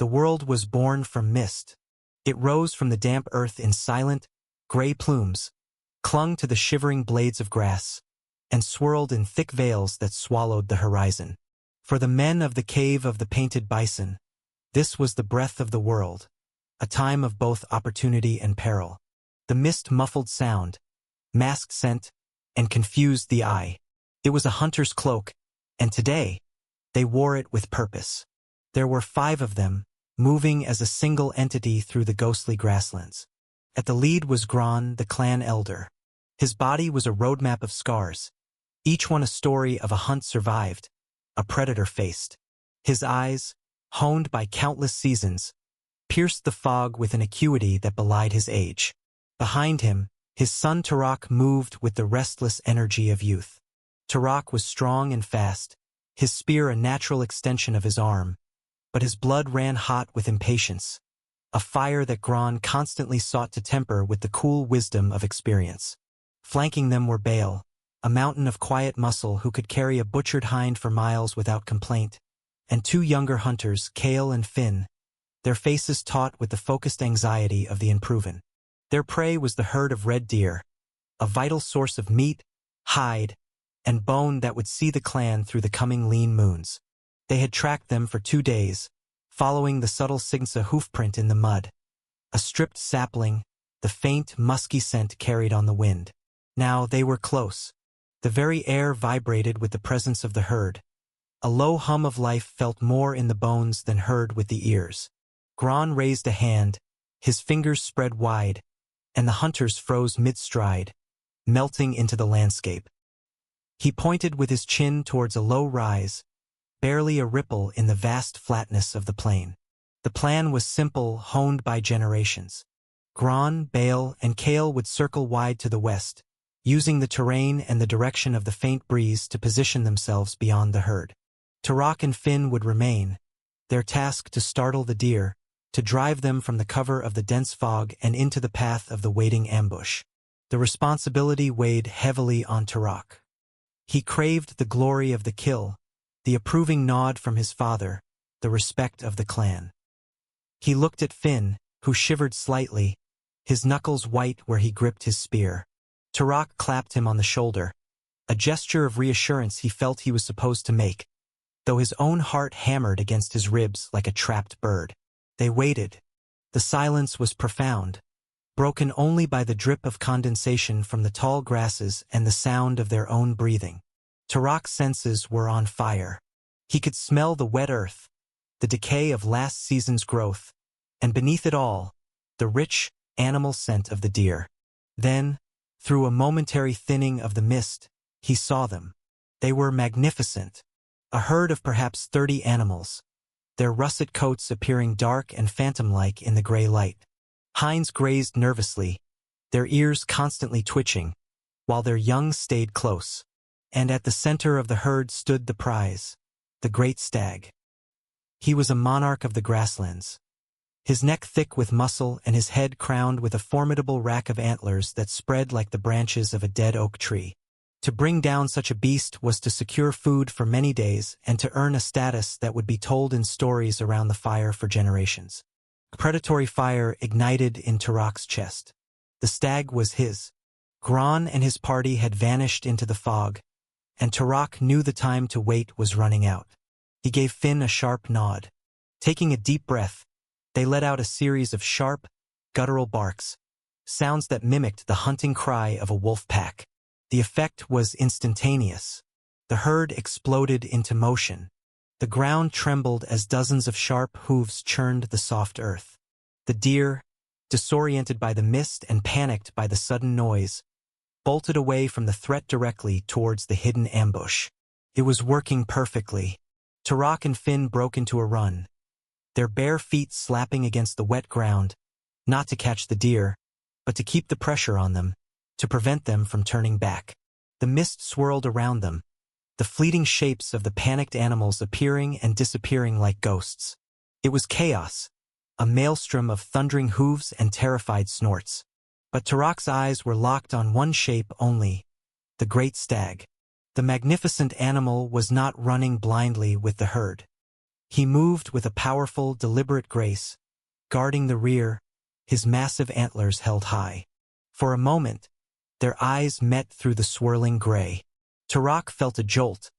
The world was born from mist. It rose from the damp earth in silent, gray plumes, clung to the shivering blades of grass, and swirled in thick veils that swallowed the horizon. For the men of the cave of the painted bison, this was the breath of the world, a time of both opportunity and peril. The mist muffled sound, masked scent, and confused the eye. It was a hunter's cloak, and today, they wore it with purpose. There were 5 of them, moving as a single entity through the ghostly grasslands. At the lead was Gron, the clan elder. His body was a roadmap of scars, each one a story of a hunt survived, a predator faced. His eyes, honed by countless seasons, pierced the fog with an acuity that belied his age. Behind him, his son Turok moved with the restless energy of youth. Turok was strong and fast, his spear a natural extension of his arm, but his blood ran hot with impatience, a fire that Gron constantly sought to temper with the cool wisdom of experience. Flanking them were Bale, a mountain of quiet muscle who could carry a butchered hind for miles without complaint, and 2 younger hunters, Kale and Finn, their faces taut with the focused anxiety of the unproven. Their prey was the herd of red deer, a vital source of meat, hide, and bone that would see the clan through the coming lean moons. They had tracked them for 2 days, following the subtle Sigsa hoofprint in the mud. A stripped sapling, the faint, musky scent carried on the wind. Now they were close. The very air vibrated with the presence of the herd. A low hum of life felt more in the bones than heard with the ears. Gron raised a hand, his fingers spread wide, and the hunters froze mid-stride, melting into the landscape. He pointed with his chin towards a low rise, barely a ripple in the vast flatness of the plain. The plan was simple, honed by generations. Gron, Bale, and Kale would circle wide to the west, using the terrain and the direction of the faint breeze to position themselves beyond the herd. Turok and Finn would remain, their task to startle the deer, to drive them from the cover of the dense fog and into the path of the waiting ambush. The responsibility weighed heavily on Turok. He craved the glory of the kill, the approving nod from his father, the respect of the clan. He looked at Finn, who shivered slightly, his knuckles white where he gripped his spear. Turok clapped him on the shoulder, a gesture of reassurance he felt he was supposed to make, though his own heart hammered against his ribs like a trapped bird. They waited. The silence was profound, broken only by the drip of condensation from the tall grasses and the sound of their own breathing. Turok's senses were on fire. He could smell the wet earth, the decay of last season's growth, and beneath it all, the rich, animal scent of the deer. Then, through a momentary thinning of the mist, he saw them. They were magnificent, a herd of perhaps 30 animals, their russet coats appearing dark and phantom-like in the gray light. Hinds grazed nervously, their ears constantly twitching, while their young stayed close. And at the center of the herd stood the prize, the great stag. He was a monarch of the grasslands, his neck thick with muscle and his head crowned with a formidable rack of antlers that spread like the branches of a dead oak tree. To bring down such a beast was to secure food for many days and to earn a status that would be told in stories around the fire for generations. Predatory fire ignited in Turok's chest. The stag was his. Gron and his party had vanished into the fog, and Turok knew the time to wait was running out. He gave Finn a sharp nod. Taking a deep breath, they let out a series of sharp, guttural barks, sounds that mimicked the hunting cry of a wolf pack. The effect was instantaneous. The herd exploded into motion. The ground trembled as dozens of sharp hooves churned the soft earth. The deer, disoriented by the mist and panicked by the sudden noise, bolted away from the threat directly towards the hidden ambush. It was working perfectly. Turok and Finn broke into a run, their bare feet slapping against the wet ground, not to catch the deer, but to keep the pressure on them, to prevent them from turning back. The mist swirled around them, the fleeting shapes of the panicked animals appearing and disappearing like ghosts. It was chaos, a maelstrom of thundering hooves and terrified snorts. But Turok's eyes were locked on one shape only, the great stag. The magnificent animal was not running blindly with the herd. He moved with a powerful, deliberate grace, guarding the rear, his massive antlers held high. For a moment, their eyes met through the swirling gray. Turok felt a jolt,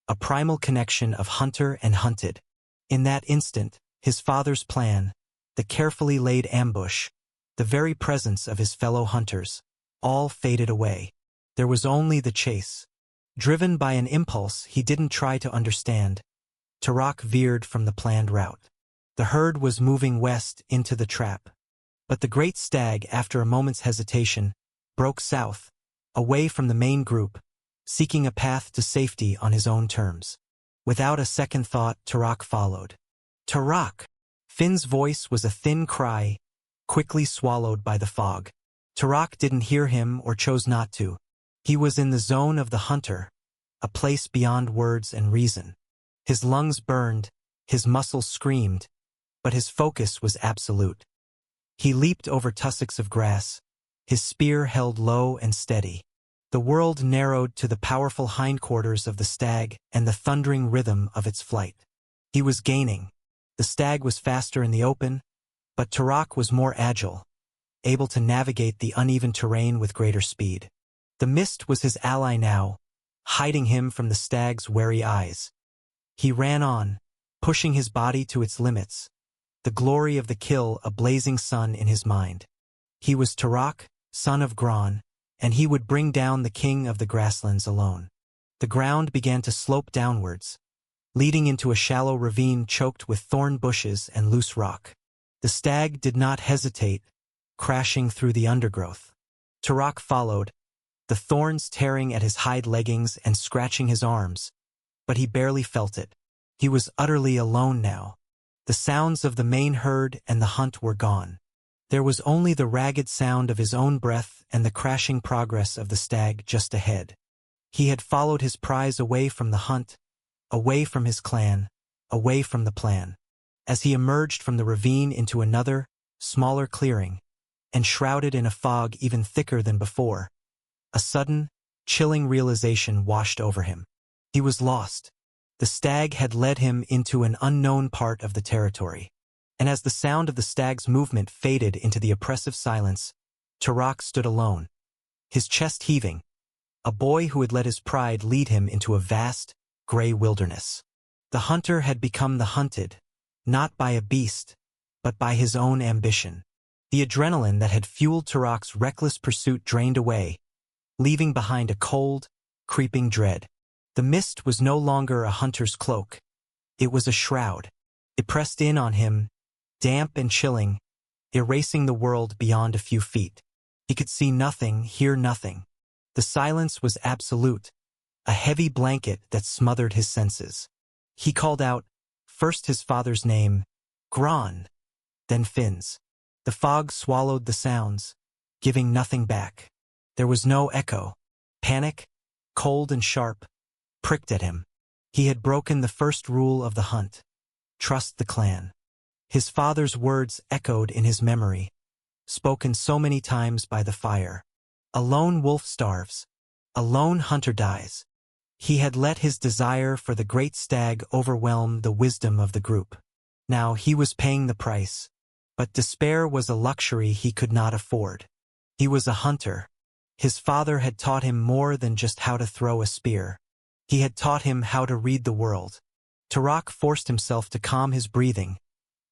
a primal connection of hunter and hunted. In that instant, his father's plan, the carefully laid ambush, the very presence of his fellow hunters, all faded away. There was only the chase. Driven by an impulse he didn't try to understand, Turok veered from the planned route. The herd was moving west into the trap. But the great stag, after a moment's hesitation, broke south, away from the main group, seeking a path to safety on his own terms. Without a second thought, Turok followed. Turok! Finn's voice was a thin cry, quickly swallowed by the fog. Turok didn't hear him or chose not to. He was in the zone of the hunter, a place beyond words and reason. His lungs burned, his muscles screamed, but his focus was absolute. He leaped over tussocks of grass, his spear held low and steady. The world narrowed to the powerful hindquarters of the stag and the thundering rhythm of its flight. He was gaining. The stag was faster in the open, but Turok was more agile, able to navigate the uneven terrain with greater speed. The mist was his ally now, hiding him from the stag's wary eyes. He ran on, pushing his body to its limits, the glory of the kill a blazing sun in his mind. He was Turok, son of Gron, and he would bring down the king of the grasslands alone. The ground began to slope downwards, leading into a shallow ravine choked with thorn bushes and loose rock. The stag did not hesitate, crashing through the undergrowth. Turok followed, the thorns tearing at his hide leggings and scratching his arms, but he barely felt it. He was utterly alone now. The sounds of the main herd and the hunt were gone. There was only the ragged sound of his own breath and the crashing progress of the stag just ahead. He had followed his prize away from the hunt, away from his clan, away from the plan. As he emerged from the ravine into another, smaller clearing, enshrouded in a fog even thicker than before, a sudden, chilling realization washed over him. He was lost. The stag had led him into an unknown part of the territory. And as the sound of the stag's movement faded into the oppressive silence, Turok stood alone, his chest heaving, a boy who had let his pride lead him into a vast, gray wilderness. The hunter had become the hunted, not by a beast, but by his own ambition. The adrenaline that had fueled Turok's reckless pursuit drained away, leaving behind a cold, creeping dread. The mist was no longer a hunter's cloak. It was a shroud. It pressed in on him, damp and chilling, erasing the world beyond a few feet. He could see nothing, hear nothing. The silence was absolute, a heavy blanket that smothered his senses. He called out, first his father's name, Gron, then Finn's. The fog swallowed the sounds, giving nothing back. There was no echo. Panic, cold and sharp, pricked at him. He had broken the first rule of the hunt. Trust the clan. His father's words echoed in his memory, spoken so many times by the fire. A lone wolf starves. A lone hunter dies. He had let his desire for the great stag overwhelm the wisdom of the group. Now he was paying the price. But despair was a luxury he could not afford. He was a hunter. His father had taught him more than just how to throw a spear. He had taught him how to read the world. Turok forced himself to calm his breathing,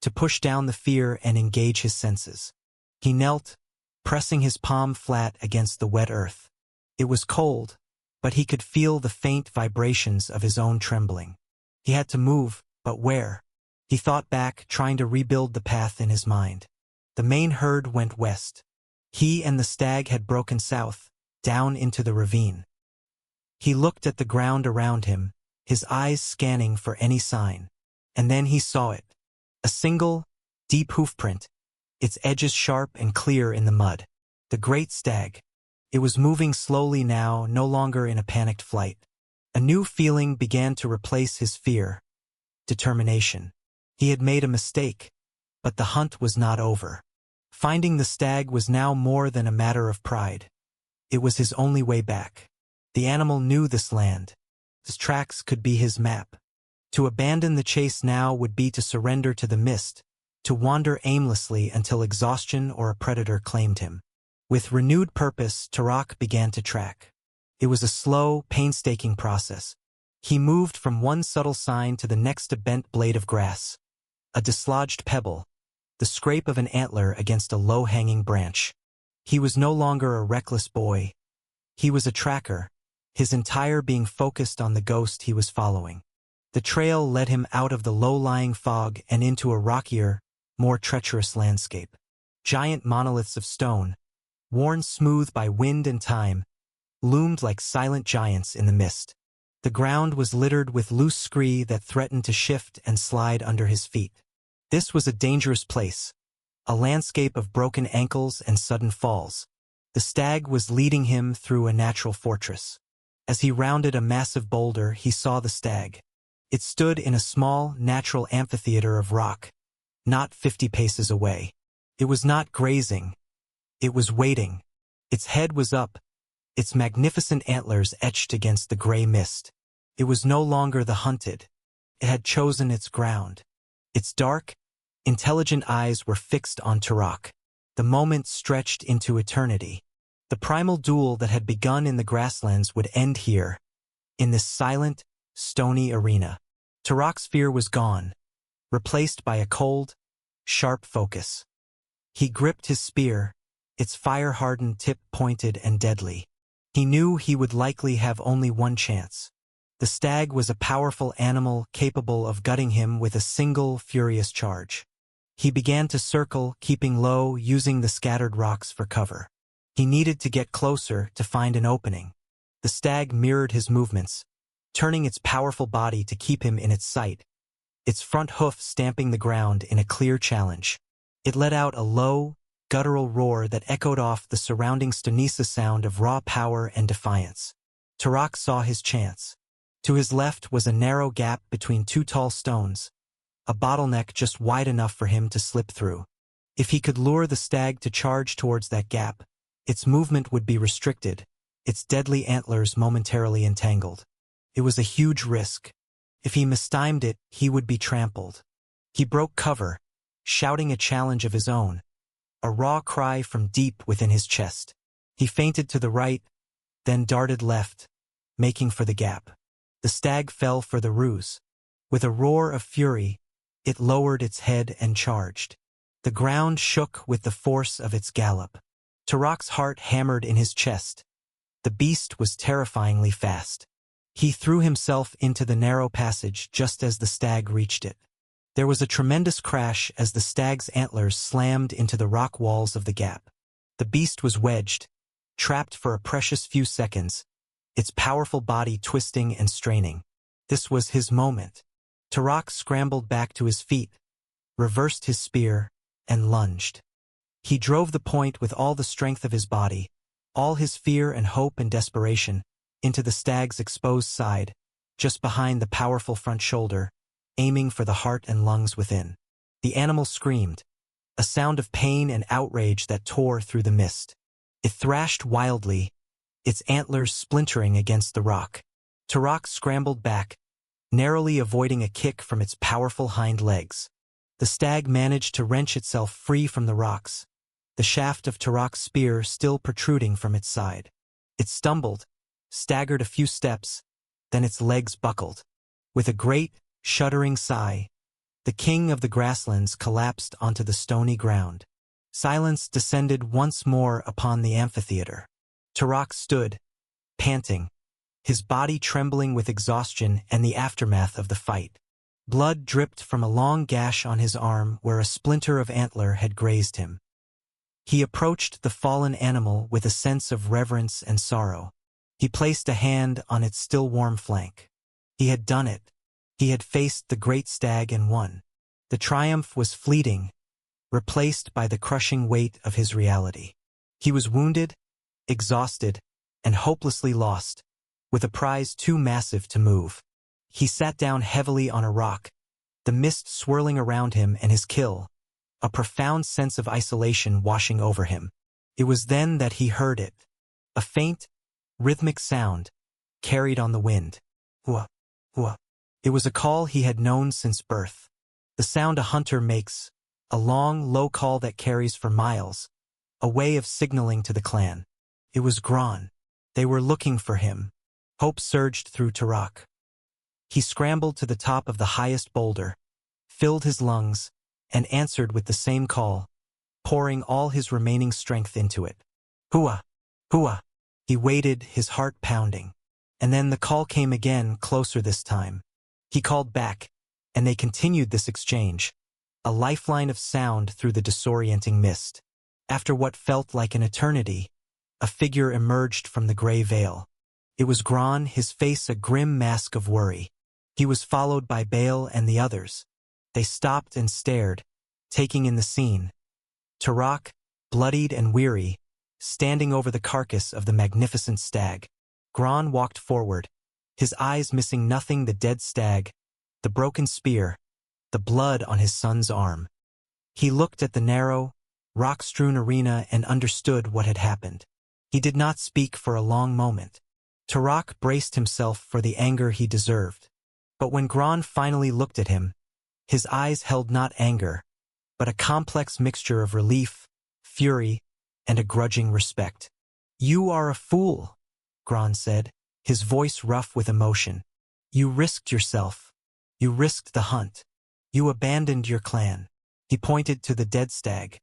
to push down the fear and engage his senses. He knelt, pressing his palm flat against the wet earth. It was cold, but he could feel the faint vibrations of his own trembling. He had to move, but where? He thought back, trying to rebuild the path in his mind. The main herd went west. He and the stag had broken south, down into the ravine. He looked at the ground around him, his eyes scanning for any sign. And then he saw it. A single, deep hoofprint, its edges sharp and clear in the mud. The great stag. It was moving slowly now, no longer in a panicked flight. A new feeling began to replace his fear. Determination. He had made a mistake, but the hunt was not over. Finding the stag was now more than a matter of pride. It was his only way back. The animal knew this land. His tracks could be his map. To abandon the chase now would be to surrender to the mist, to wander aimlessly until exhaustion or a predator claimed him. With renewed purpose, Tarak began to track. It was a slow, painstaking process. He moved from one subtle sign to the next, a bent blade of grass, a dislodged pebble, the scrape of an antler against a low-hanging branch. He was no longer a reckless boy. He was a tracker, his entire being focused on the ghost he was following. The trail led him out of the low-lying fog and into a rockier, more treacherous landscape. Giant monoliths of stone, worn smooth by wind and time, loomed like silent giants in the mist. The ground was littered with loose scree that threatened to shift and slide under his feet. This was a dangerous place, a landscape of broken ankles and sudden falls. The stag was leading him through a natural fortress. As he rounded a massive boulder, he saw the stag. It stood in a small, natural amphitheater of rock, not 50 paces away. It was not grazing. It was waiting. Its head was up, its magnificent antlers etched against the gray mist. It was no longer the hunted. It had chosen its ground. Its dark, intelligent eyes were fixed on Tarak. The moment stretched into eternity. The primal duel that had begun in the grasslands would end here, in this silent, stony arena. Tarak's fear was gone, replaced by a cold, sharp focus. He gripped his spear, its fire-hardened tip pointed and deadly. He knew he would likely have only one chance. The stag was a powerful animal capable of gutting him with a single, furious charge. He began to circle, keeping low, using the scattered rocks for cover. He needed to get closer to find an opening. The stag mirrored his movements, turning its powerful body to keep him in its sight, its front hoof stamping the ground in a clear challenge. It let out a low, guttural roar that echoed off the surrounding stanisa sound of raw power and defiance. Tarak saw his chance. To his left was a narrow gap between two tall stones, a bottleneck just wide enough for him to slip through. If he could lure the stag to charge towards that gap, its movement would be restricted, its deadly antlers momentarily entangled. It was a huge risk. If he mistimed it, he would be trampled. He broke cover, shouting a challenge of his own, a raw cry from deep within his chest. He feinted to the right, then darted left, making for the gap. The stag fell for the ruse. With a roar of fury, it lowered its head and charged. The ground shook with the force of its gallop. Tarak's heart hammered in his chest. The beast was terrifyingly fast. He threw himself into the narrow passage just as the stag reached it. There was a tremendous crash as the stag's antlers slammed into the rock walls of the gap. The beast was wedged, trapped for a precious few seconds, its powerful body twisting and straining. This was his moment. Tarak scrambled back to his feet, reversed his spear, and lunged. He drove the point with all the strength of his body, all his fear and hope and desperation, into the stag's exposed side, just behind the powerful front shoulder, aiming for the heart and lungs within. The animal screamed, a sound of pain and outrage that tore through the mist. It thrashed wildly, its antlers splintering against the rock. Tarak scrambled back, narrowly avoiding a kick from its powerful hind legs. The stag managed to wrench itself free from the rocks, the shaft of Tarak's spear still protruding from its side. It stumbled, staggered a few steps, then its legs buckled. With a great, shuddering sigh, the king of the grasslands collapsed onto the stony ground. Silence descended once more upon the amphitheater. Tarak stood, panting, his body trembling with exhaustion and the aftermath of the fight. Blood dripped from a long gash on his arm where a splinter of antler had grazed him. He approached the fallen animal with a sense of reverence and sorrow. He placed a hand on its still warm flank. He had done it. He had faced the great stag and won. The triumph was fleeting, replaced by the crushing weight of his reality. He was wounded, exhausted, and hopelessly lost, with a prize too massive to move. He sat down heavily on a rock, the mist swirling around him and his kill, a profound sense of isolation washing over him. It was then that he heard it, a faint, rhythmic sound, carried on the wind. Hua, hua. It was a call he had known since birth. The sound a hunter makes, a long, low call that carries for miles, a way of signaling to the clan. It was Gron. They were looking for him. Hope surged through Turok. He scrambled to the top of the highest boulder, filled his lungs, and answered with the same call, pouring all his remaining strength into it. Hua! Hua! He waited, his heart pounding. And then the call came again, closer this time. He called back, and they continued this exchange, a lifeline of sound through the disorienting mist. After what felt like an eternity, a figure emerged from the gray veil. It was Gron, his face a grim mask of worry. He was followed by Bale and the others. They stopped and stared, taking in the scene. Turok, bloodied and weary, standing over the carcass of the magnificent stag. Gron walked forward, his eyes missing nothing: the dead stag, the broken spear, the blood on his son's arm. He looked at the narrow, rock-strewn arena and understood what had happened. He did not speak for a long moment. Turok braced himself for the anger he deserved. But when Gron finally looked at him, his eyes held not anger, but a complex mixture of relief, fury, and a grudging respect. "You are a fool," Gron said, his voice rough with emotion. "You risked yourself. You risked the hunt. You abandoned your clan." He pointed to the dead stag.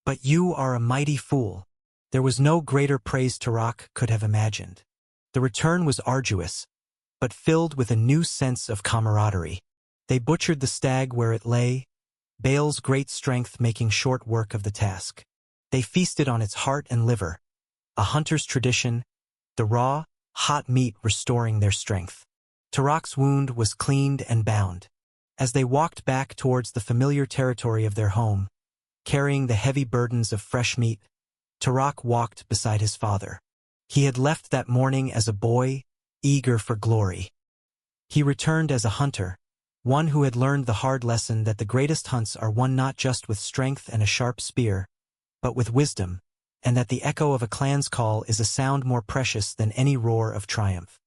"But you are a mighty fool." There was no greater praise Turok could have imagined. The return was arduous, but filled with a new sense of camaraderie. They butchered the stag where it lay, Bale's great strength making short work of the task. They feasted on its heart and liver, a hunter's tradition, the raw, hot meat restoring their strength. Turok's wound was cleaned and bound. As they walked back towards the familiar territory of their home, carrying the heavy burdens of fresh meat, Turok walked beside his father. He had left that morning as a boy, eager for glory. He returned as a hunter, one who had learned the hard lesson that the greatest hunts are won not just with strength and a sharp spear, but with wisdom, and that the echo of a clan's call is a sound more precious than any roar of triumph.